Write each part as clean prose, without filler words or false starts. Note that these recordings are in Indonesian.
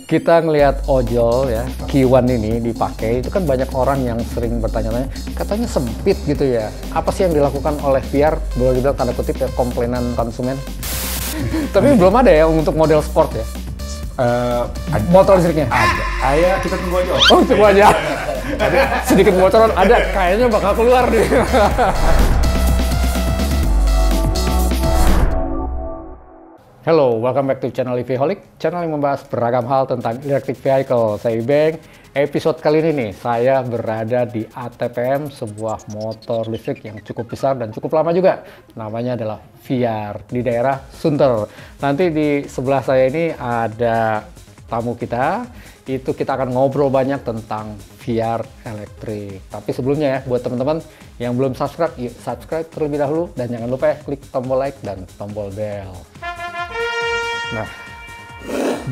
kita ngelihat ojol ya, Q1 ini dipakai, itu kan banyak orang yang sering bertanya-tanya, katanya sempit gitu ya. Apa sih yang dilakukan oleh VR? Boleh dibilang tanda kutip ya, komplainan konsumen. Tapi belum ada ya untuk model sport ya? Motor listriknya? Ada. Ayo kita tunggu aja. Oh, tunggu aja. Ada sedikit bocoran, ada kayaknya bakal keluar nih. Hello, welcome back to channel EVholic, channel yang membahas beragam hal tentang electric vehicle. Saya Ibeng. Episode kali ini nih, saya berada di ATPM, sebuah motor listrik yang cukup besar dan cukup lama juga. Namanya adalah VR di daerah Sunter. Nanti di sebelah saya ini ada tamu kita. Itu kita akan ngobrol banyak tentang VR elektrik. Tapi sebelumnya ya, buat teman-teman yang belum subscribe, yuk subscribe terlebih dahulu. Dan jangan lupa ya, klik tombol like dan tombol bell. Nah,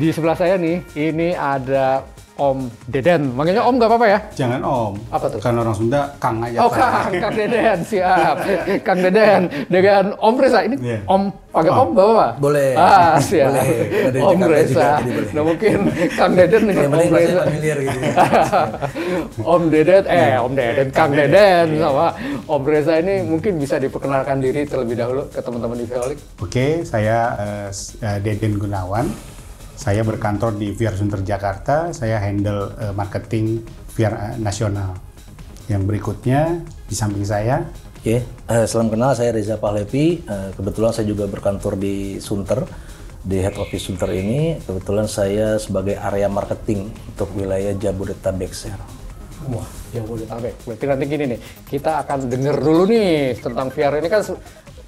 di sebelah saya nih, ini ada Om Deden. Manggilnya Om nggak apa-apa ya? Jangan Om. Apa tuh? Karena orang Sunda, Kang aja. Oh, Kang Deden, siap. Kang Deden dengan Om Reza. Ini Om, panggil Om bapak? Boleh. Ah, siap. Boleh. Om Reza. Nah, mungkin Kang Deden dengan Om Reza. Familiar gitu. Om Deden, Kang Deden sama Om Reza ini mungkin bisa diperkenalkan diri terlebih dahulu ke teman-teman di EVholic. Oke, saya Deden Gunawan. Saya berkantor di VR Sunter Jakarta. Saya handle marketing VR nasional. Yang berikutnya di samping saya. Oke, salam kenal, saya Reza Pahlevi. Kebetulan saya juga berkantor di Sunter, di head office Sunter ini. Kebetulan saya sebagai area marketing untuk wilayah Jabodetabek. Wah, Jabodetabek. Berarti nanti gini nih, kita akan denger dulu nih tentang VR ini kan.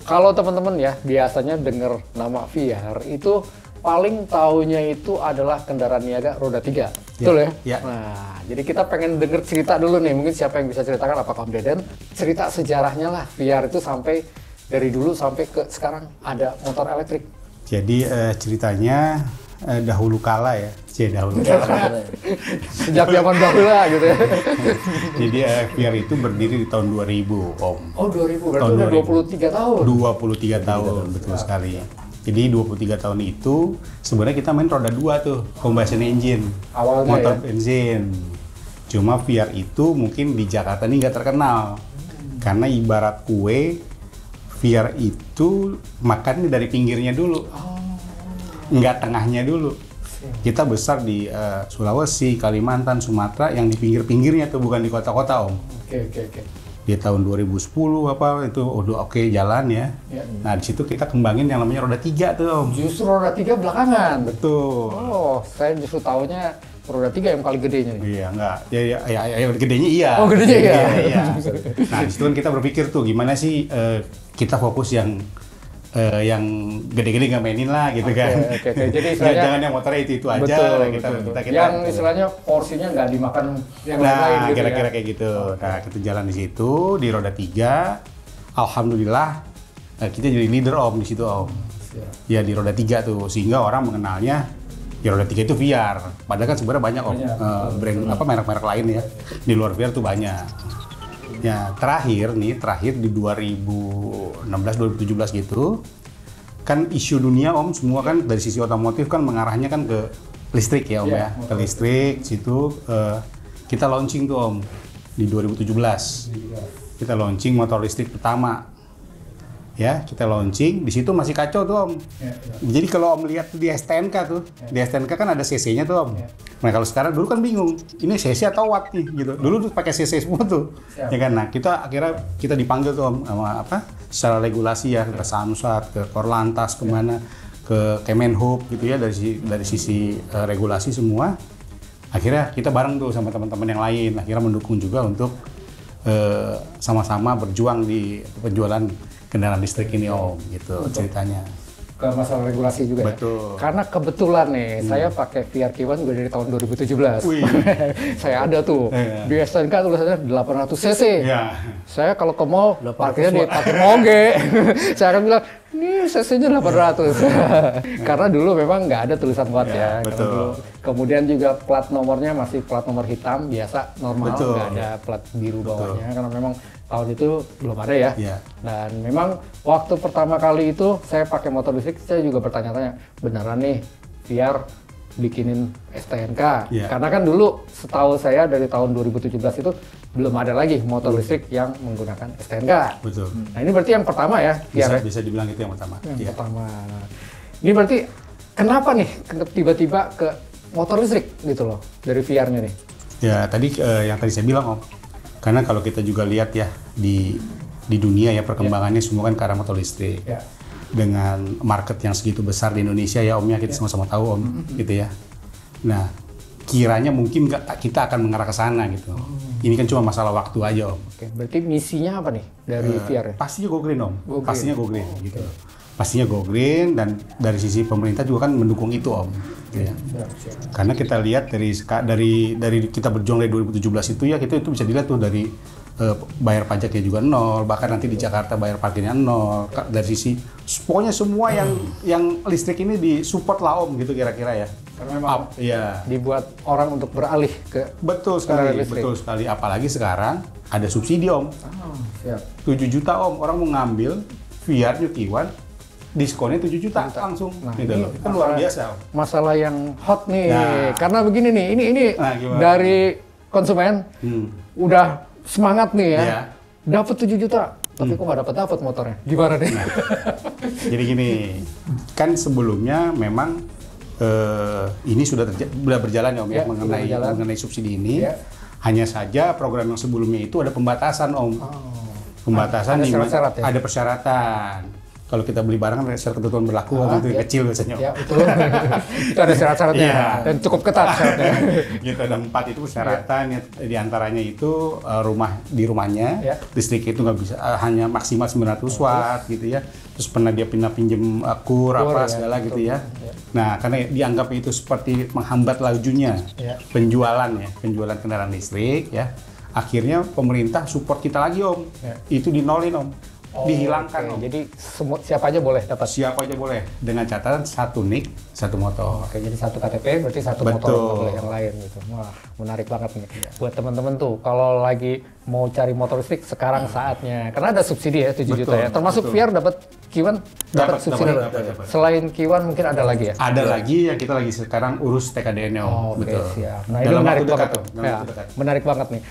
Kalau teman-teman ya biasanya denger nama VR itu paling taunya itu adalah kendaraan niaga roda 3, betul ya? Ya. Nah, jadi kita pengen denger cerita dulu nih, mungkin siapa yang bisa ceritakan, apakah Om Deden? Cerita sejarahnya lah, VR itu sampai dari dulu sampai ke sekarang ada motor elektrik. Jadi ceritanya dahulu kala ya. Dahulu kala. Sejak zaman dahulu lah gitu ya. Jadi VR itu berdiri di tahun 2000, Om. Oh, 2000, berarti udah 23 tahun? 23 tahun, betul sekali. Jadi 23 tahun itu sebenarnya kita main roda 2 tuh, combustion engine, awalnya motor ya? bensin. Cuma VR itu mungkin di Jakarta ini nggak terkenal, karena ibarat kue, VR itu makannya dari pinggirnya dulu, nggak tengahnya dulu. Kita besar di Sulawesi, Kalimantan, Sumatera, yang di pinggir-pinggirnya tuh, bukan di kota-kota, Om. Oke. Di tahun 2010 apa itu udah oke jalan ya. Nah di situ kita kembangin yang namanya roda 3 tuh Om. Justru roda 3 belakangan. Betul. Oh, saya justru taunya roda 3 yang paling gedenya nih. Iya enggak. Ya gedenya iya. Oh gedenya iya. Iya. Nah di situ kan kita berpikir tuh gimana sih kita fokus yang gede-gede nggak mainin lah gitu kan. Oke. Jadi istilahnya jangan yang motornya itu aja. Betul. Yang istilahnya porsinya nggak dimakan yang lain-lain gitu kira-kira ya. kayak gitu. Nah kita jalan di situ di roda 3. Alhamdulillah kita jadi leader Om di situ Om. Ya di roda 3 tuh sehingga orang mengenalnya ya roda 3 itu VR. Padahal kan sebenarnya banyak Om brand merek-merek lain ya di luar VR tuh banyak. Ya terakhir di 2016-2017 gitu kan isu dunia Om semua kan dari sisi otomotif kan mengarahnya kan ke listrik ya Om ya ke listrik situ kita launching tuh Om di 2017 kita launching motor listrik pertama ya kita launching di situ masih kacau tuh Om jadi kalau Om lihat di STNK tuh di STNK kan ada CC-nya tuh Om nah kalau sekarang dulu kan bingung ini CC atau watt nih gitu dulu tuh pakai CC semua tuh ya kan nah kita akhirnya kita dipanggil tuh Om sama secara regulasi ya ke Samsat ke Korlantas kemana ke Kemenhub gitu ya dari sisi regulasi semua akhirnya kita bareng tuh sama teman-teman yang lain akhirnya mendukung juga untuk sama-sama berjuang di penjualan kendaraan listrik ini Om gitu ceritanya. Ke masalah regulasi juga. Betul. Ya? Karena kebetulan nih, saya pakai VR Q1 gue dari tahun 2017. Saya ada tuh, di STNK tulisannya 800 cc. Ya. Saya kalau ke mall, parkirnya dipakai moge. Saya akan bilang, ini cc-nya 800. Karena dulu memang nggak ada tulisan watt ya. Betul. Kemudian juga plat nomornya masih plat nomor hitam, biasa, normal, nggak ada plat biru bawahnya. Karena memang tahun itu belum ada ya. Dan memang waktu pertama kali itu saya pakai motor listrik, saya juga bertanya-tanya, beneran nih VR bikinin STNK. Iya. Karena kan dulu setahu saya dari tahun 2017 itu belum ada lagi motor listrik yang menggunakan STNK. Betul. Nah ini berarti yang pertama ya, Fiar, ya? Bisa dibilang itu yang pertama. Yang Iya. pertama. Nah, ini berarti kenapa nih tiba-tiba ke motor listrik gitu loh dari VR-nya nih? Ya tadi yang tadi saya bilang Om, karena kalau kita juga lihat ya di dunia ya perkembangannya semua kan ke arah motor listrik. Ya. Dengan market yang segitu besar di Indonesia ya Om ya, kita sama-sama tahu Om gitu ya. Nah kiranya mungkin kita akan mengarah ke sana gitu. Ini kan cuma masalah waktu aja Om. Oke, berarti misinya apa nih dari VR ya? Pastinya go green Om, Go green. pastinya go green gitu. Pastinya go green, dan dari sisi pemerintah juga kan mendukung itu Om. Gitu ya. Karena kita lihat dari kita berjuang dari 2017 itu ya, itu bisa dilihat tuh dari bayar pajaknya juga nol, bahkan nanti di Jakarta bayar parkirnya nol. Dari sisi pokoknya semua yang listrik ini disupport lah Om gitu kira-kira ya. Karena memang ya dibuat orang untuk beralih ke betul kendaraan sekali, listrik. betul sekali. Apalagi sekarang ada subsidi Om. Siap. 7 juta Om, orang mau ngambil VR Nyukiwan, diskonnya 7 juta langsung. Nah, gitu ini loh. Kan luar biasa Om. Masalah yang hot nih, Nah. karena begini nih, ini Nah, gimana? dari konsumen udah semangat nih ya, Iya. dapat 7 juta, tapi kok nggak dapat motornya? Gimana deh? Jadi gini, kan sebelumnya memang ini sudah berjalan ya Om Ya, ya, sudah berjalan. mengenai subsidi ini. Ya. Hanya saja program yang sebelumnya itu ada pembatasan Om. Pembatasan Ada di mana- syarat-syarat ya? ada persyaratan. Kalau kita beli barang ada syarat ketentuan berlaku Om, itu ya. kecil biasanya Om. Ya betul, itu ada syarat-syaratnya Iya. dan cukup ketat syaratnya. Gitu, ada 4 itu persyaratan ya, di antaranya itu rumahnya Ya. listrik itu nggak bisa hanya maksimal 900 watt gitu ya, terus pernah dia pinjam kur apa ya, segala betul. gitu ya. Ya. Nah karena dianggap itu seperti menghambat lajunya Ya. penjualan kendaraan listrik ya, akhirnya pemerintah support kita lagi Om, Ya. itu dinolin Om, dihilangkan Oke, Om. jadi siapa aja boleh dapat. Siapa aja boleh, dengan catatan satu NIK satu motor. Oke, jadi satu KTP berarti satu Betul. motor, nggak boleh yang lain gitu. Wah, menarik banget nih. Buat teman-teman tuh, kalau lagi mau cari motor listrik, sekarang saatnya. Karena ada subsidi ya, 7 juta Betul, ya. Termasuk betul. VR dapat Kiwan, dapat subsidi. dapat. Selain Kiwan mungkin ada lagi ya? Ada lagi yang kita lagi sekarang urus TKDN-nya Om. Oh, oke, siap. Nah, ini Dalam menarik waktu dekat, banget. Om. Dalam Ya, waktu dekat. menarik banget nih.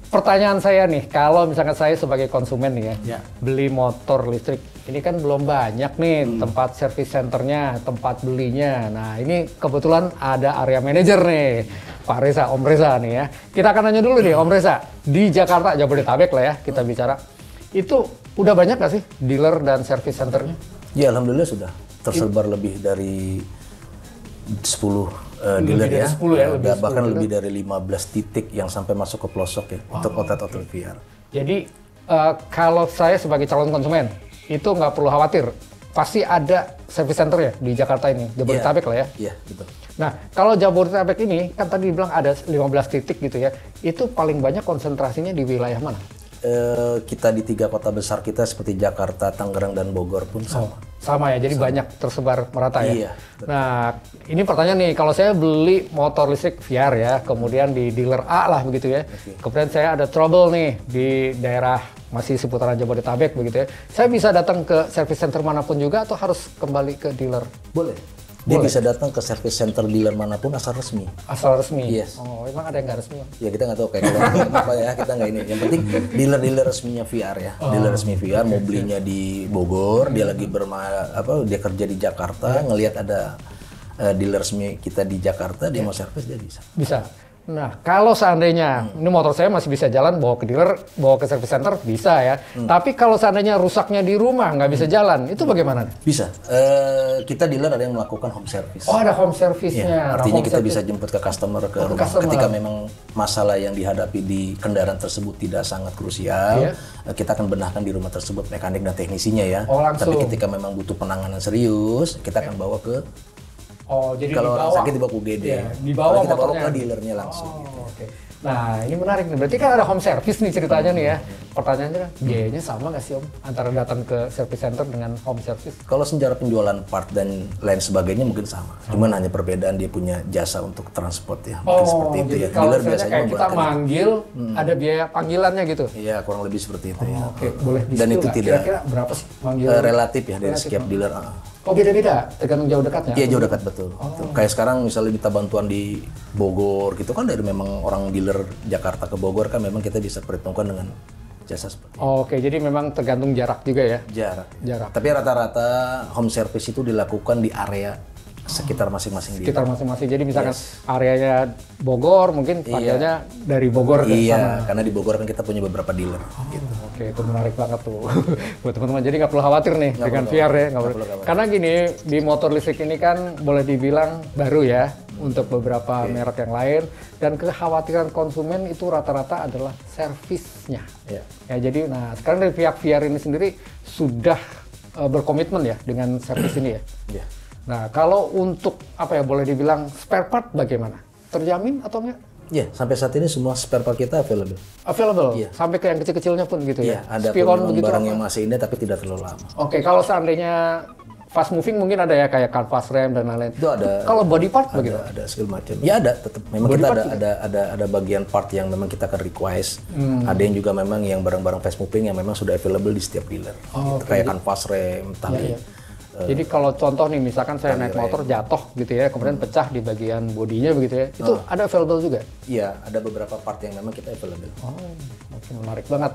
Pertanyaan saya nih, kalau misalkan saya sebagai konsumen nih ya, Ya. beli motor listrik, ini kan belum banyak nih tempat service centernya, tempat belinya. Nah, ini kebetulan ada area manager nih, Pak Reza, Om Reza nih ya. Kita akan nanya dulu nih, Om Reza, di Jakarta, Jabodetabek lah ya, kita bicara. Itu udah banyak nggak sih dealer dan service centernya? Ya alhamdulillah sudah tersebar lebih dari 10 dealer dari ya. 10 ya, lebih Bahkan 10 lebih dari 15 titik yang sampai masuk ke pelosok ya untuk outlet VR. Jadi kalau saya sebagai calon konsumen itu nggak perlu khawatir, pasti ada service center ya di Jakarta ini, Jabodetabek lah ya. Iya, betul. Nah kalau Jabodetabek ini kan tadi dibilang ada 15 titik gitu ya, itu paling banyak konsentrasinya di wilayah mana? Kita di 3 kota besar kita seperti Jakarta, Tangerang, dan Bogor pun sama. Sama ya, jadi banyak tersebar merata ya. Iya, betul. Nah ini pertanyaan nih, kalau saya beli motor listrik VR ya, kemudian di dealer A lah begitu ya, kemudian saya ada trouble nih di daerah masih seputaran Jabodetabek begitu ya, saya bisa datang ke service center manapun juga atau harus kembali ke dealer? Boleh. Dia bisa datang ke service center dealer manapun asal resmi. Asal resmi? Yes. Oh, emang ada yang nggak resmi? Ya kita nggak tahu kayak kalau apa ya, kita nggak ini. Yang penting dealer-dealer resminya VR ya. Dealer resmi VR mau belinya di Bogor, dia lagi dia kerja di Jakarta, ngelihat ada dealer resmi kita di Jakarta, dia mau servis dia bisa. Bisa. Nah, kalau seandainya ini motor saya masih bisa jalan, bawa ke dealer, bawa ke service center bisa ya. Tapi kalau seandainya rusaknya di rumah nggak bisa jalan, itu bagaimana? Bisa. Kita dealer ada yang melakukan home service. Oh, ada home service-nya. Ya, Nah, artinya home kita service. bisa jemput ke customer ke rumah. customer. Ketika memang masalah yang dihadapi di kendaraan tersebut tidak sangat krusial, Iya. kita akan benahkan di rumah tersebut mekanik dan teknisinya ya. Oh, langsung. Tapi ketika memang butuh penanganan serius, kita akan bawa ke Oh, jadi kalau dibawa. orang sakit dibawa ke UGD. Iya, dibawa Kalau kita bawa motornya. ke dealernya langsung. Oh, oke. Nah, ini menarik nih. Berarti kan ada home service nih ceritanya nih ya. Pertanyaannya kan, biayanya sama nggak sih Om? Antara datang ke service center dengan home service? Kalau secara penjualan part dan lain sebagainya mungkin sama. Cuman hanya perbedaan dia punya jasa untuk transport ya. Mungkin seperti itu jadi ya. kalau Dealer misalnya biasanya kayak kita membuatkan- manggil, ada biaya panggilannya gitu? Iya, kurang lebih seperti itu ya. Oke, boleh Dan di-spill itu nggak? tidak Kira-kira berapa sih manggil? relatif ya dari setiap dealer. Oh beda-beda, tergantung jauh dekatnya? Iya jauh dekat betul. Betul. Kayak sekarang misalnya minta bantuan di Bogor gitu kan dari memang orang dealer Jakarta ke Bogor kan memang kita bisa perhitungkan dengan jasa seperti itu. Oke, jadi memang tergantung jarak juga ya? Jarak. Tapi rata-rata home service itu dilakukan di area sekitar masing-masing dealer. Sekitar masing-masing. Jadi misalkan areanya Bogor, mungkin panggilnya dari Bogor ke sana. Iya, karena di Bogor kan kita punya beberapa dealer. Gitu. Oke, itu menarik banget tuh buat teman-teman. Jadi nggak perlu khawatir nih dengan VR ya. Nggak perlu. Karena gini, di motor listrik ini kan boleh dibilang baru ya untuk beberapa merek yang lain. Dan kekhawatiran konsumen itu rata-rata adalah servisnya. Ya, jadi nah sekarang dari pihak VR ini sendiri sudah berkomitmen ya dengan servis ini ya. Iya. Nah, kalau untuk apa ya boleh dibilang spare part bagaimana? Terjamin atau enggak? Iya, sampai saat ini semua spare part kita available. Available? Iya. Sampai ke yang kecil-kecilnya pun gitu Iya, ya? ada Spion pun begitu barang apa? yang masih ini tapi tidak terlalu lama. Oke, kalau seandainya fast moving mungkin ada ya kayak canvas rem dan lain-lain. Itu ada. Kalau body part begitu? Ada segala macam. Ya ada, tetap. Memang Body kita part ada bagian part yang memang kita akan request. Ada yang juga memang yang barang-barang fast moving yang memang sudah available di setiap dealer. Gitu. Kayak canvas rem, tali. Jadi kalau contoh nih, misalkan saya naik motor jatuh gitu ya, kemudian pecah di bagian bodinya begitu ya, itu ada available juga? Iya, ada beberapa part yang memang kita available. Oh, oke, menarik banget.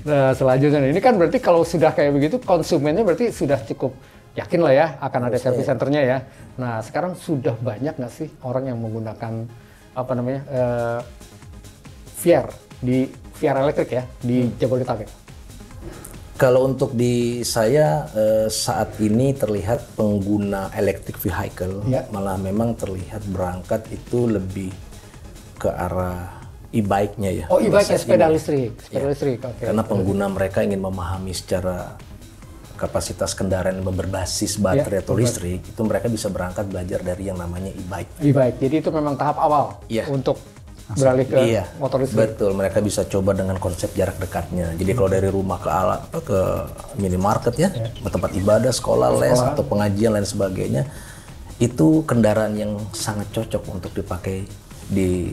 Nah, selanjutnya ini kan berarti kalau sudah kayak begitu, konsumennya berarti sudah cukup yakin lah ya akan ada service centernya ya. Nah, sekarang sudah banyak nggak sih orang yang menggunakan apa namanya VR di VR elektrik ya di Jabodetabek? Kalau untuk di saya saat ini terlihat pengguna electric vehicle malah memang terlihat berangkat itu lebih ke arah e-bike-nya ya. Oh, e-bike ya, sepeda listrik, listrik. Oke. Karena pengguna mereka ingin memahami secara kapasitas kendaraan yang berbasis baterai atau listrik, itu mereka bisa berangkat belajar dari yang namanya e-bike. E-bike, jadi itu memang tahap awal untuk beralih ke motor listrik. Betul, mereka bisa coba dengan konsep jarak dekatnya. Jadi kalau dari rumah ke minimarket ya, ke tempat ibadah, sekolah, les atau pengajian lain sebagainya, itu kendaraan yang sangat cocok untuk dipakai di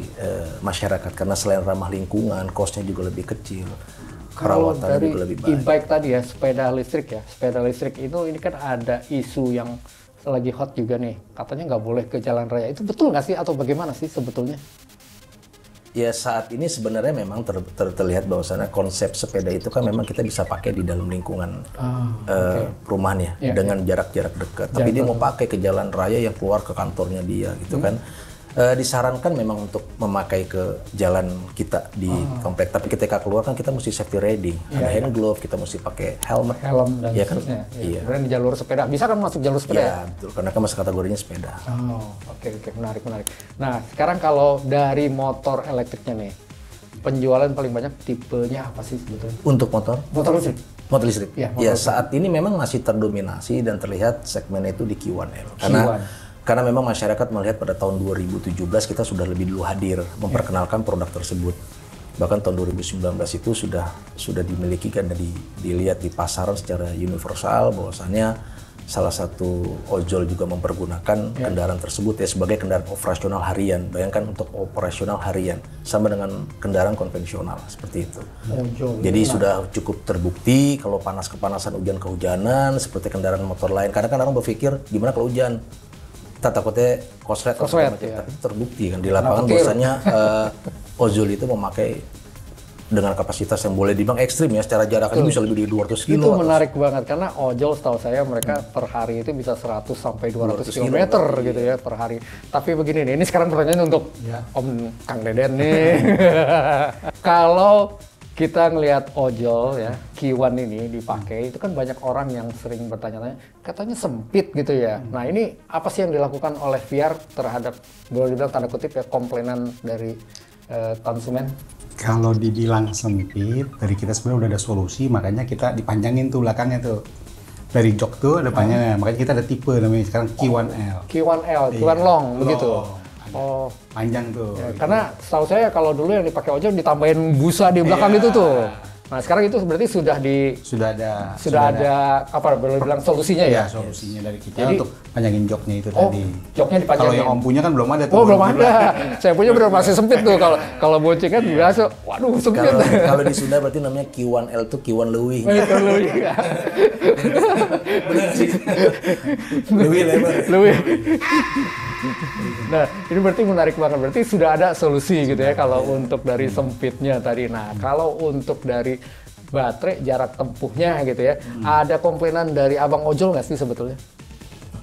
masyarakat karena selain ramah lingkungan, cost-nya juga lebih kecil. Kalau Perawatannya dari juga lebih baik. e-bike tadi ya, sepeda listrik ya, sepeda listrik itu ini kan ada isu yang lagi hot juga nih, katanya nggak boleh ke jalan raya. Itu betul nggak sih atau bagaimana sih sebetulnya? Ya saat ini sebenarnya memang terlihat bahwasannya konsep sepeda itu kan memang kita bisa pakai di dalam lingkungan perumahan ya, dengan jarak-jarak dekat. Tapi dia mau pakai ke jalan raya yang keluar ke kantornya dia gitu kan. Disarankan memang untuk memakai ke jalan kita di komplek. Tapi ketika keluar kan kita mesti safety riding. Ada hand glove, kita mesti pakai helm Dan ya kan? seterusnya. Iya. Kemudian di jalur sepeda, bisa kan masuk jalur sepeda? Ya, betul. Karena kan masuk kategorinya sepeda. Oh, oke, menarik. Nah, sekarang kalau dari motor elektriknya nih, penjualan paling banyak tipenya apa sih sebetulnya? Untuk motor? Motor listrik? Motor listrik? Ya, Ya, saat ini memang masih terdominasi dan terlihat segmen itu di Q1L. Karena memang masyarakat melihat pada tahun 2017 kita sudah lebih dulu hadir memperkenalkan produk tersebut. Bahkan tahun 2019 itu sudah dimiliki dan dilihat di pasaran secara universal bahwasannya salah satu ojol juga mempergunakan kendaraan tersebut ya sebagai kendaraan operasional harian. Bayangkan untuk operasional harian sama dengan kendaraan konvensional seperti itu. Jadi sudah cukup terbukti kalau kepanasan, hujan kehujanan seperti kendaraan motor lain. Karena kan orang berpikir gimana kalau hujan? Kita takutnya koslet ya. Tapi terbukti kan di lapangan bahwasanya ojol itu memakai dengan kapasitas yang boleh dibilang ekstrim ya, secara jaraknya bisa lebih dari 200 kilo. Itu menarik banget karena ojol setahu saya mereka per hari itu bisa 100 sampai 200 km gitu ya per hari. Tapi begini nih, ini sekarang pertanyaan untuk Om Kang Deden nih. Kalau kita ngelihat ojol ya, Q1 ini dipakai, itu kan banyak orang yang sering bertanya-tanya, katanya sempit gitu ya. Nah ini apa sih yang dilakukan oleh VR terhadap, boleh dibilang tanda kutip ya, komplainan dari konsumen? Kalau dibilang sempit, dari kita sebenarnya udah ada solusi, makanya kita dipanjangin tuh belakangnya tuh. Dari jok tuh ada panjangnya, makanya kita ada tipe namanya sekarang Q1L. Q1L, Q1 long begitu? Oh, panjang tuh. Ya, karena setahu saya kalau dulu yang dipakai ojol ditambahin busa di belakang itu tuh. Nah sekarang itu berarti sudah ada apa boleh bilang solusinya ya? Solusinya dari kita untuk panjangin joknya itu tadi. Joknya dipanjangin. Kalau yang Om punya kan belum ada tuh. Oh belum ada. Saya punya benar masih sempit tuh. Kalau bonceng kan biasa, waduh sempit. Kalau di Sunda berarti namanya Q1L itu Q1 leuwih. Itu leuwih. Leuwih lebar. Leuwih. Nah, ini berarti menarik banget. Berarti sudah ada solusi gitu ya kalau untuk dari sempitnya tadi. Nah, kalau untuk dari baterai jarak tempuhnya gitu ya, ada komplainan dari abang ojol nggak sih sebetulnya?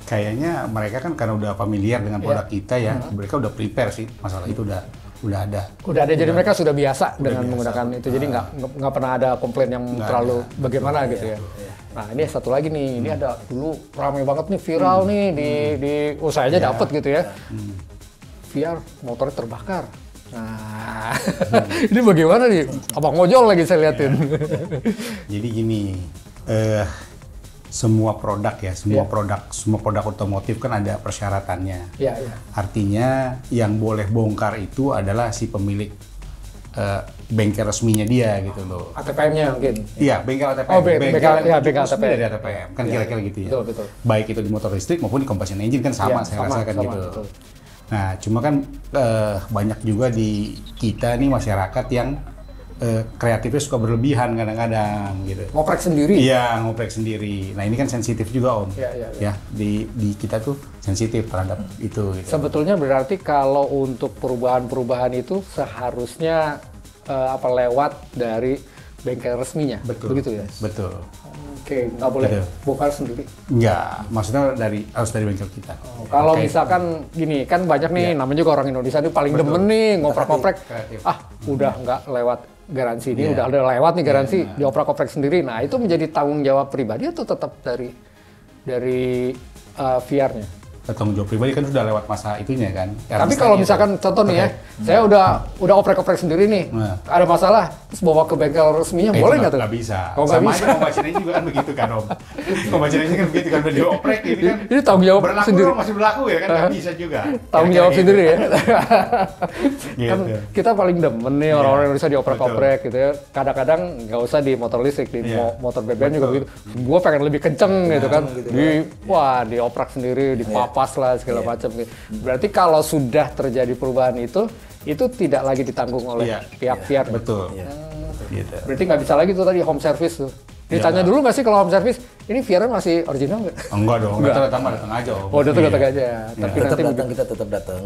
Kayaknya mereka kan karena udah familiar dengan produk kita ya, mereka udah prepare sih masalah itu udah ada. Udah ada, jadi mereka sudah biasa dengan menggunakan itu. Jadi nggak pernah ada komplain yang terlalu bagaimana gitu ya. Nah ini satu lagi nih, ini ada dulu ramai banget nih viral nih di usahanya dapat gitu ya. VR motornya terbakar. Nah ini bagaimana nih? Abang ojol lagi saya liatin. Jadi gini, semua produk ya, semua produk otomotif kan ada persyaratannya. Artinya yang boleh bongkar itu adalah si pemilik bengkel resminya dia gitu loh. ATPM-nya mungkin? Iya, bengkel ATPM. Oh, bengkel ATPM. Dari ATPM, kan kira-kira gitu ya. Betul. Baik itu di motor listrik maupun di combustion engine kan sama, saya rasa kan gitu. Betul. Nah, cuma kan banyak juga di kita nih masyarakat yang kreatifnya suka berlebihan kadang-kadang gitu. Ngoprek sendiri? Iya, ngoprek sendiri. Nah ini kan sensitif juga Om. Ya, di kita tuh sensitif terhadap itu. Gitu. Sebetulnya berarti kalau untuk perubahan-perubahan itu seharusnya lewat dari bengkel resminya? Betul. Begitu ya? Betul. Oke, nggak boleh bongkar sendiri? Enggak, maksudnya harus dari bengkel kita. Kalau misalkan gini, kan banyak nih, namanya juga orang Indonesia ini paling demen nih ngoprek-ngoprek. Udah nggak lewat garansi ini, udah lewat nih garansi, dioprek-oprek sendiri. Nah itu menjadi tanggung jawab pribadi atau tetap dari VR-nya? Tanggung jawab pribadi kan sudah lewat masa itunya kan. Tapi kalau misalkan contoh nih ya, saya udah oprek-oprek sendiri nih, ada masalah, terus bawa ke bengkel resminya boleh nggak tuh? Nggak bisa. Oh, sama aja pembacanya juga kan begitu kan Om. Pembacanya kan begitu kan, udah dioprek ini kan. Ini tanggung jawab berlaku sendiri. Masih berlaku ya kan, nggak bisa juga. Tanggung jawab sendiri ya. Gitu. Kan kita paling demen nih orang-orang Indonesia dioprek-oprek gitu ya. Kadang-kadang nggak usah di motor listrik, di motor BBM juga begitu. Gue pengen lebih kenceng gitu kan. Dioprek sendiri, dipapas lah segala macam gitu. Berarti kalau sudah terjadi perubahan itu tidak lagi ditanggung oleh pihak VR. Betul. Gitu. Berarti nggak bisa lagi tuh tadi home service tuh. Ditanya dulu nggak sih kalau home service, ini VR-nya masih original nggak? Enggak dong, datang aja. Datang aja. Tapi kita tetap datang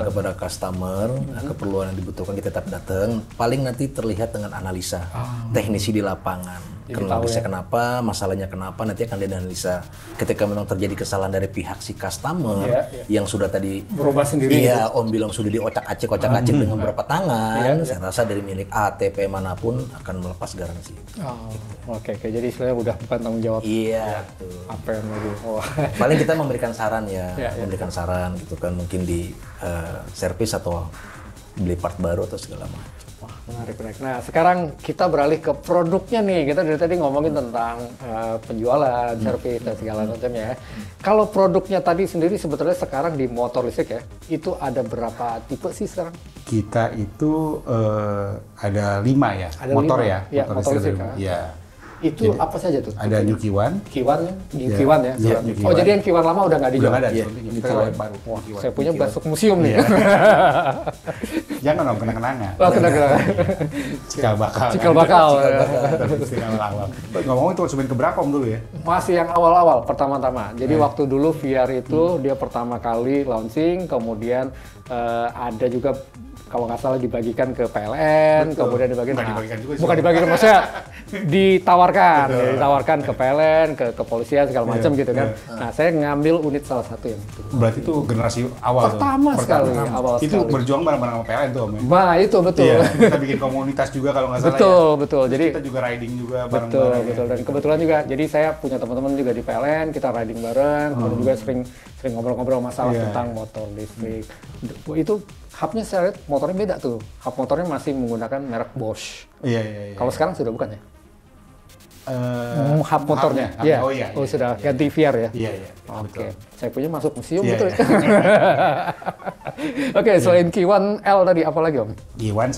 kepada customer, keperluan yang dibutuhkan kita tetap datang. Paling nanti terlihat dengan analisa teknisi di lapangan. Kronologisnya kenapa, masalahnya kenapa, nanti akan dianalisa. Ketika memang terjadi kesalahan dari pihak si customer yang sudah tadi berubah sendiri. Iya, Om bilang sudah diocak-acik dengan beberapa tangan. Saya rasa dari milik ATP manapun akan melepas garansi. Oke, jadi istilahnya udah bukan tanggung jawab. Iya, apa yang mau paling kita memberikan saran memberikan saran gitu kan, mungkin di servis atau beli part baru atau segala macam. Wah, menarik. Nah, sekarang kita beralih ke produknya nih. Kita dari tadi ngomongin tentang penjualan, servis dan segala macamnya. Kalau produknya tadi sendiri sebetulnya sekarang di motor listrik ya, itu ada berapa tipe sih sekarang? Kita itu ada 5 ya, ada motor 5. ya, motor listrik. Ya. Itu jadi, apa saja tuh? Ada New Q1. Q1 ya? Oh, jadi yang Q1 lama udah nggak dijual? Udah nggak ada. Kita baru. Wah, saya punya masuk museum nih. Jangan dong, kena-kenangan. Oh, kena-kenangan. Cikal bakal. Ngomong itu sebenarnya keberapa Om dulu ya? Masih yang awal-awal, pertama-tama. Jadi waktu dulu VR itu dia pertama kali launching, kemudian ada juga kalau nggak salah dibagikan ke PLN, kemudian bukan dibagikan, maksudnya ditawarkan ke PLN, ke kepolisian segala macam gitu kan. Nah, saya ngambil unit salah satu yang itu. Berarti itu generasi awal pertama sekali. Itu berjuang bareng-bareng sama PLN tuh Om ya? Nah, itu betul. Iya, kita bikin komunitas juga kalau nggak salah Betul. Jadi kita juga riding juga bareng-bareng. Betul. Dan kebetulan juga, jadi saya punya teman-teman juga di PLN, kita riding bareng, kemudian juga sering ngobrol-ngobrol masalah tentang motor listrik. Itu hubnya saya lihat motornya beda tuh. Hub motornya masih menggunakan merek Bosch. Iya. Kalau sekarang sudah bukan ya? Hub motornya. Iya. Sudah ganti VR ya? Iya. Oke. Saya punya masuk museum betul. Oke, selain Q1L tadi apa lagi Om? Q1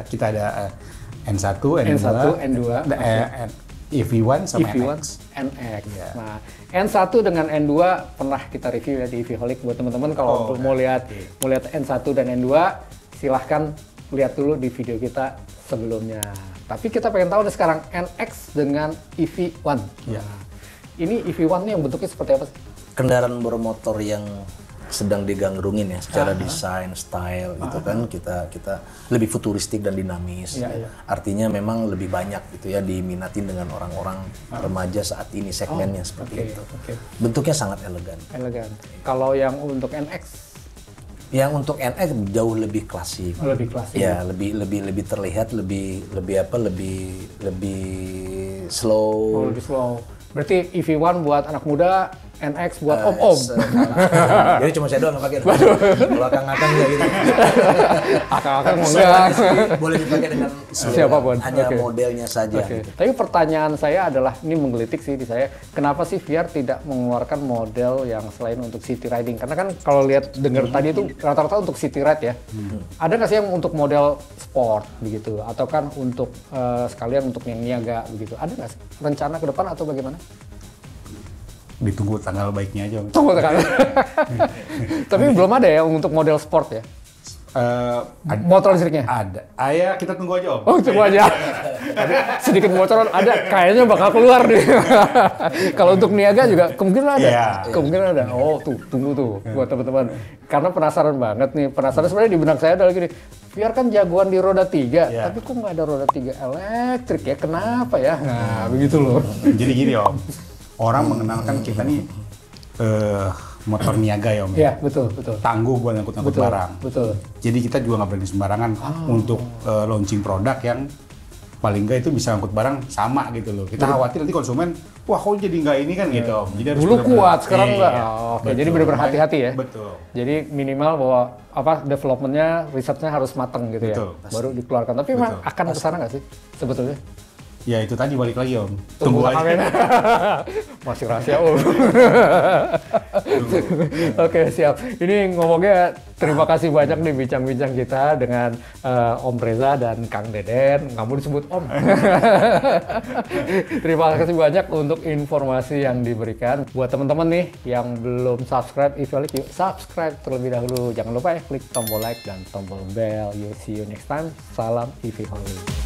kita ada N1, N2, N2, EV1 sama EV1, NX. NX. Iya. Nah, N1 dengan N2 pernah kita review ya di EVholic. Buat teman-teman kalau mau lihat N1 dan N2, silahkan lihat dulu di video kita sebelumnya. Tapi kita pengen tahu nih sekarang NX dengan EV1. Iya. Nah, ini EV1 nih yang bentuknya seperti apa sih? Kendaraan bermotor yang sedang digandrungin ya secara desain, style gitu kan, kita lebih futuristik dan dinamis. Artinya memang lebih banyak gitu ya diminatin dengan orang-orang remaja saat ini segmennya seperti itu. Bentuknya sangat elegan. Elegan. Kalau yang untuk NX? Yang untuk NX jauh lebih klasik. Lebih klasik. Ya, lebih terlihat lebih slow. Lebih slow. Berarti EV1 buat anak muda, NX buat om-om. Jadi cuma saya doang yang pakai. Kalau akang-akang nggak gitu. Akang-akang enggak. Boleh dipakai dengan siapapun. Hanya modelnya saja. Gitu. Tapi pertanyaan saya adalah, ini menggelitik sih di saya, kenapa sih VR tidak mengeluarkan model yang selain untuk city riding? Karena kan kalau lihat dengar tadi itu rata-rata untuk city ride ya. Ada nggak sih yang untuk model sport begitu? Atau kan untuk sekalian untuk yang niaga begitu? Ada nggak sih rencana ke depan atau bagaimana? Ditunggu tanggal baiknya aja. Tunggu tanggal. Tapi belum ada ya untuk model sport ya? Motor listriknya? Ada. Kita tunggu aja, Om. Oh, tunggu aja. Sedikit bocoran ada, kayaknya bakal keluar nih. Kalau untuk niaga juga kemungkinan ada. Kemungkinan ada. Oh, tunggu tuh buat teman-teman. Karena penasaran banget nih. Penasaran sebenarnya di benak saya adalah gini. VR kan jagoan di roda 3, tapi kok nggak ada roda 3 elektrik ya? Kenapa ya? Nah, begitu loh. Jadi gini, Om. Orang mengenalkan kita nih motor niaga ya, Om. Iya, betul. Tangguh buat ngangkut-ngangkut barang. Betul. Jadi kita juga nggak berani sembarangan untuk launching produk yang paling nggak itu bisa ngangkut barang sama gitu loh. Kita khawatir nanti konsumen, wah kok jadi nggak ini kan gitu, Om. Jadi harus dulu kuat, sekarang enggak. Oke, jadi benar-benar hati-hati ya. Betul. Jadi minimal bahwa developmentnya, risetnya harus matang gitu ya. Baru dikeluarkan. Tapi memang akan ke sana nggak sih sebetulnya? Ya itu tadi balik lagi, Om. Tunggu aja. Masih rahasia, Om. Oke, siap. Ini ngomongnya terima kasih banyak nih bincang-bincang kita dengan Om Reza dan Kang Deden. Nggak mau disebut Om. Terima kasih banyak untuk informasi yang diberikan. Buat teman-teman nih yang belum subscribe EVholic, yuk subscribe terlebih dahulu. Jangan lupa ya klik tombol like dan tombol bell. See you next time. Salam EVholic.